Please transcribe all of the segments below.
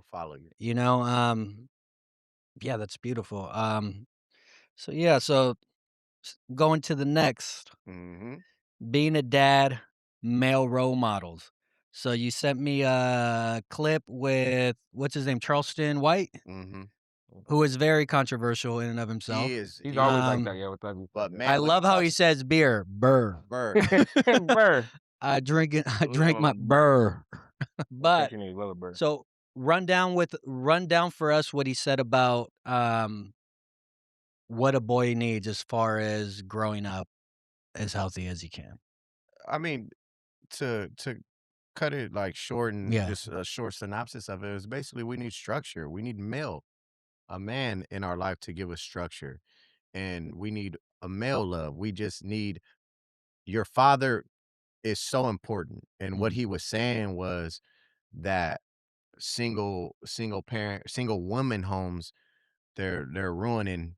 He'll follow you. You know, yeah, that's beautiful. So yeah, so going to the next, Mhm. being a dad, male role models. So you sent me a clip with what's his name, Charleston White, Mhm. who is very controversial in and of He himself. is He's he always is. like that, Um, yeah, with everything like But that. I man, when he love how he talks says beer, burr. Bird. Burr. I drink it. I Leave him drink my alone. burr. But Country niggas love a burr. so run down for us what he said about what a boy needs as far as growing up as healthy as he can. I mean, to cut it like short and Yeah. just a short synopsis of it is basically we need structure. We need a man in our life to give us structure, and we need a male love. We just need your father is so important. And what Mhm. he was saying was that single parent, single woman homes, they're ruining,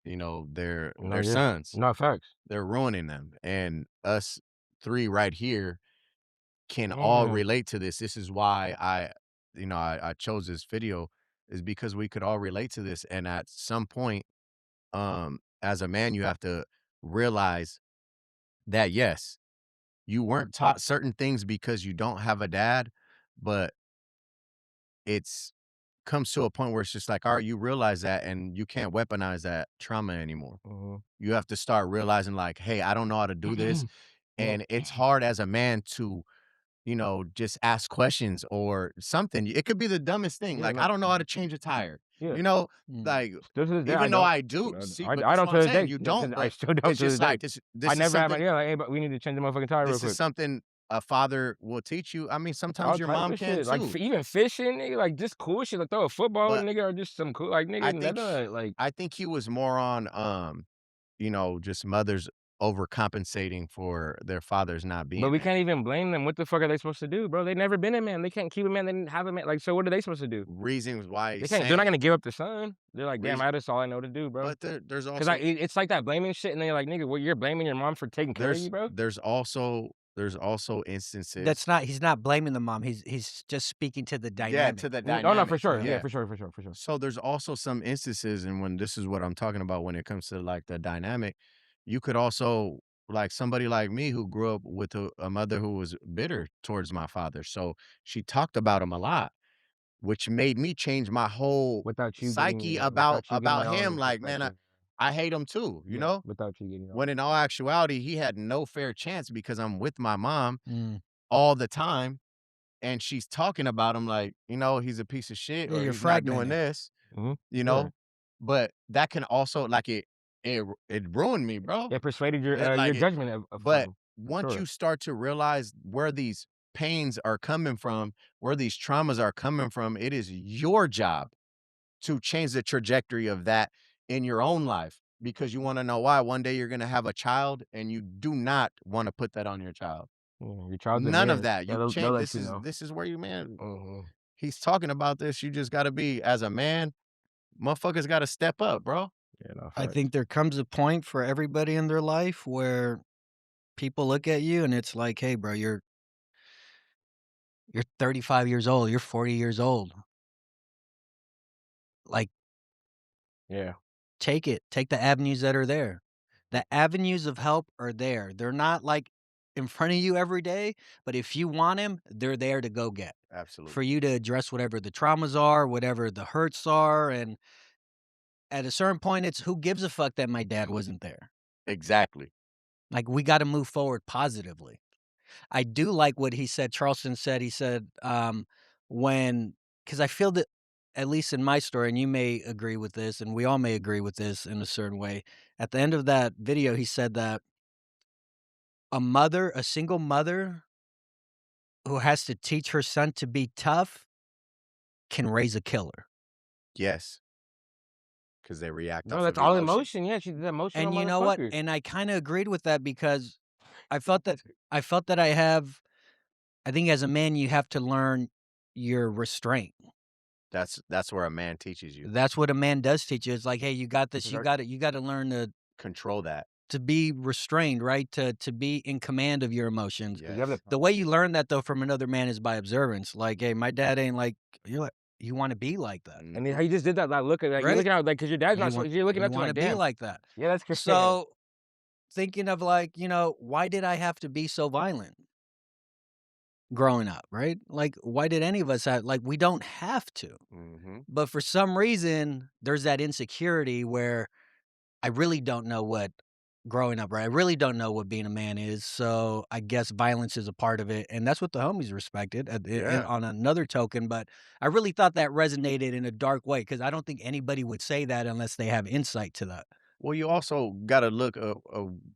No, their yeah. sons. No, facts. They're ruining them. And us three right here can all Damn. relate to this. This is why I chose this video is because we could all relate to this. And at some point, as a man, you have to realize that yes, you weren't taught certain things because you don't have a dad, but it's comes to a point where it's just like, all right, you realize that and you can't weaponize that trauma anymore. Mhm. You have to start realizing like, hey, I don't know how to do this. Yeah. And it's hard as a man to just ask questions or something. It could be the dumbest thing. Yeah, Like, no. I don't know how to change a tire. Yeah. You know, Mm. like Still to this day, I even though don't. I do No, see, but I that's don't what to I'm this saying. day, You because don't, I but still don't it's to this just day. like this. I This is never had my something. yeah, like, "Hey, but we need to change the motherfucking tire real This is quick." something a father will teach you. I mean, All sometimes your type mom of can shit, like, too. even fishing, nigga, like, just cool shit, like, throw a football, But nigga, or just some cool like, I nigga, think sh nothing like I think he was more on, just mothers overcompensating for their fathers not but being we there. can't even blame them. What the fuck are they supposed to do, bro? They never been a man. They can't keep a man. They didn't have a man. Like, so what are they supposed to do? Reasons why They he's can't. They're not saying gonna give up the son. They're like, damn, reason that's all I know to do, bro. but there's Cause also it's like that blaming shit, and then you're like, nigga, well, you're blaming your mom for taking care of you, there's bro. there's also there's also instances. That's not he's not blaming the mom, he's just speaking to the Yeah, dynamic. to the Oh no, for dynamic, sure. Yeah. Yeah, yeah. for sure, for sure, for sure. So there's also some instances, and when this is what I'm talking about when it comes to, like, the dynamic, you could also like, somebody like me who grew up with a mother who was bitter towards my father, so she talked about him a lot, which made me change my whole psyche Without you getting about your him, own like, "Man, perspective. I hate him too," you Yeah, know? without you getting your When own. in all actuality, he had no fair chance because I'm with my mom Mm. all the time, and she's talking about him like, "He's a piece of shit," Yeah, or, you're "He's not doing fragmenting. this," Mhm. you Yeah. know? But that can also like, it ruined me, bro. Yeah, persuaded your Like, it judgment of but something, for once sure. you start to realize where these pains are coming from, where these traumas are coming from, it is your job to change the trajectory of that in your own life because you wanna know why. One day you're gonna have a child, and you do not wanna put that on your child. Yeah, your child's a None of mirror. that. You They'll change. let This you is know. this is where you man, Mhm. he's talking about this. You just gotta be as a man, motherfuckers gotta step up, bro. Yeah, no, I facts. think there comes a point for everybody in their life where people look at you and it's like, "Hey, bro, you're 35 years old, you're 40 years old. Like, Yeah. take it. Take the avenues that are there." The avenues of help are there. They're not, like, in front of you every day, but if you want them, 'em, they're there to go get. For Absolutely. you to address whatever the traumas are, whatever the hurts are, and at a certain point, it's who gives a fuck that my dad wasn't there? Exactly. Like, we gotta move forward positively. I do like what he said, Charleston said, he said, when because I feel that, at least in my story, and you may agree with this, and we all may agree with this in a certain way. At the end of that video, he said that a single mother who has to teach her son to be tough can raise a killer. Yes, because they react No, off that's of all emotion. emotion. Yeah, she's an emotional And you know what? motherfucker. And I kinda agreed with that because I felt that I think as a man, you have to learn your restraint. That's where a man teaches you. That's what a man does teach you. It's like, "Hey, you got This this. is our You gotta learn Control that. to be restrained, right? To be in command of your emotions." because you have the Yes. The way you learn that, though, from another man is by observance. Like, "Hey, my dad ain't like" you're like you wanna be like that, And then Mhm. how you just did that, that look at that, you're right? looking at like, 'cause your dad's You not so want you're looking you up to him wanna like, be "Damn." like that. Yeah, that's crazy. So, thinking of, like, why did I have to be so violent growing up, right? Like, why did any of us have like, we don't have to. Mhm. But for some reason, there's that insecurity where I really don't know what growing up, right? I really don't know what being a man is, so I guess violence is a part of it, and that's what the homies respected Yeah. on another token, but I really thought that resonated in a dark way because I don't think anybody would say that unless they have insight to that. Well, you also gotta look of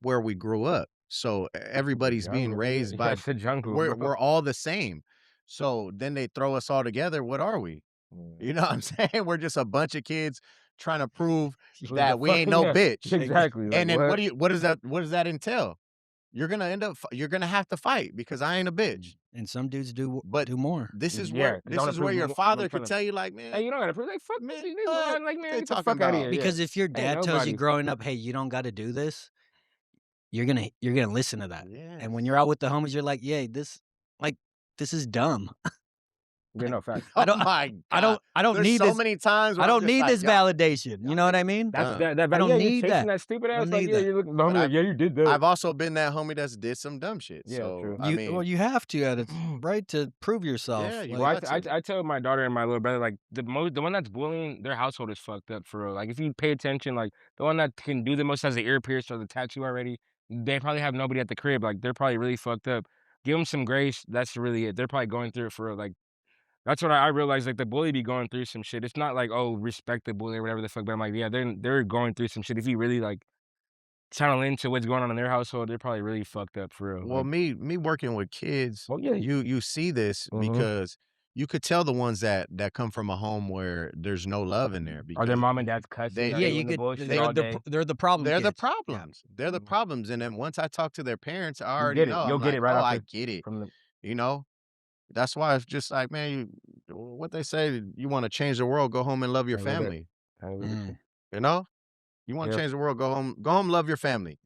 where we grew up. So everybody's being Jungle, yeah. raised Yeah, by it's the jungle, we're bro. we're all the same. So then they throw us all together. What are we? Mm. You know what I'm saying? We're just a bunch of kids trying to prove Who's the that we ain't fucking no yeah, bitch. exactly, like, And then what? what does that entail? You're gonna end up you're gonna have to fight because I ain't a bitch. And some dudes But do more. Yeah, 'cause I this wanna is where prove your more in father could front of tell you like, hey, man, you don't gotta prove like, fuck man, this nigga, man, like, what man, they get the talking fuck outta about? here, yeah. Because if your Ain't dad tells you nobody. growing up, "Hey, you don't gotta do this," you're gonna listen to that. And when Yes. you're out with the homies, you're like, "Yeah, like, this is dumb. Yeah, no, facts. I Oh don't my god. I don't There's need so this many times I where I'm don't just need like, this validation." You y'all know what I niggas mean? That's dumb. that I yeah, don't you're need chasing that. that stupid I don't ass, like, need yeah, that. you're looking the But homie like, "Yeah, you did that." I've also been that homie that's did some dumb shit. Yeah, So, true. I You mean, have to at its right, to prove yeah, yourself, you Well, like got to. I tell my daughter and my little brother, like, the one that's bullying, their household is fucked up for real. Like, if you pay attention, like, the one that can do the most has the ear pierced or the tattoo already, they probably have nobody at the crib, like, they're probably really fucked up. Give them some grace, that's really it. They're probably going through it for real, like, that's what I realized, like, the bully be going through some shit. It's not like, "Oh, respect the bully," or whatever the fuck, but I'm like, yeah, they're going through some shit. If you really, like, channel into what's going on in their household, they're probably really fucked up for real, Well, like me working with kids, well, yeah. you see this Mhm. because you could tell the ones that come from a home where there's no love in there Or their because mom and dad's cussing, they or yeah, they you doing the could bullshit all day. they're the problem they're the kids. Yeah. problems. They're the Mhm. problems. And then once I talk to their parents, I You already get it. know. You'll I'm get it like, right oh, off I the get it. from the You know? That's why it's just like, man, what they say, you want to change the world, go home and love your I love it. family. I love it too. Mm. You know? You want to Yeah. change the world, go home, love your family.